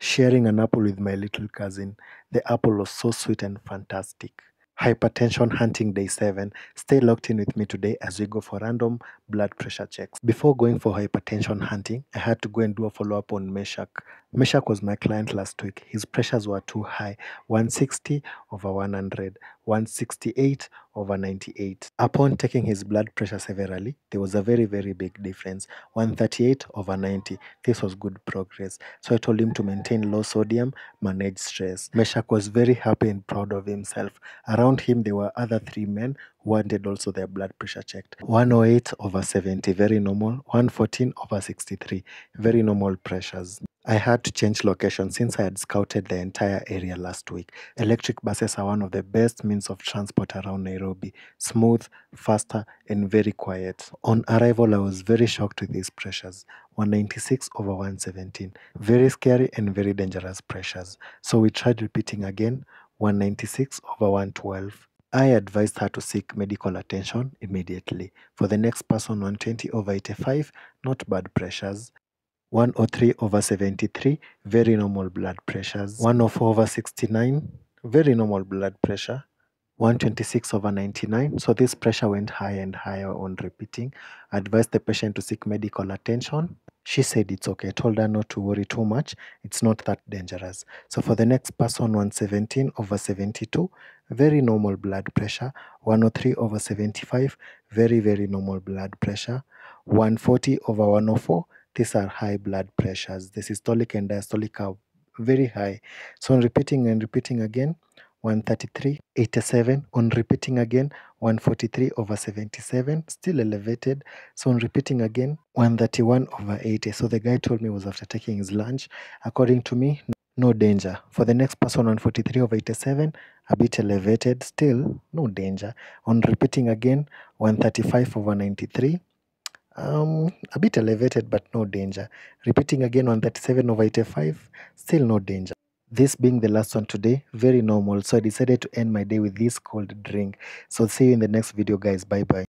Sharing an apple with my little cousin. The apple was so sweet and fantastic. Hypertension hunting day 7. Stay locked in with me today as we go for random blood pressure checks. Before going for hypertension hunting, I had to go and do a follow up on Meshach. Meshach was my client last week. His pressures were too high, 160 over 100, 168 over 98. Upon taking his blood pressure severally, there was a very, very big difference, 138 over 90. This was good progress. So I told him to maintain low sodium, manage stress. Meshach was very happy and proud of himself. Around him, there were other 3 men who wanted also their blood pressure checked. 108 over 70, very normal. 114 over 63, very normal pressures. I had to change location since I had scouted the entire area last week. Electric buses are one of the best means of transport around Nairobi. Smooth, faster, and very quiet. On arrival, I was very shocked with these pressures. 196 over 117. Very scary and very dangerous pressures. So we tried repeating again, 196 over 112. I advised her to seek medical attention immediately. For the next person, 120 over 85, not bad pressures. 103 over 73, very normal blood pressures. 104 over 69, very normal blood pressure. 126 over 99. So this pressure went higher and higher on repeating. I advised the patient to seek medical attention. She said it's okay. I told her not to worry too much. It's not that dangerous. So for the next person, 117 over 72, very normal blood pressure. 103 over 75, very, very normal blood pressure. 140 over 104, these are high blood pressures. The systolic and diastolic are very high. So on repeating and repeating again, 133, 87. On repeating again, 143 over 77, still elevated. So on repeating again, 131 over 80. So the guy told me it was after taking his lunch. According to me, no danger. For the next person, 143 over 87, a bit elevated, still no danger. On repeating again, 135 over 93. A bit elevated, but no danger. Repeating again, 137 over 85, still no danger. This being the last one today, very normal. So I decided to end my day with this cold drink. So see you in the next video, guys. Bye bye.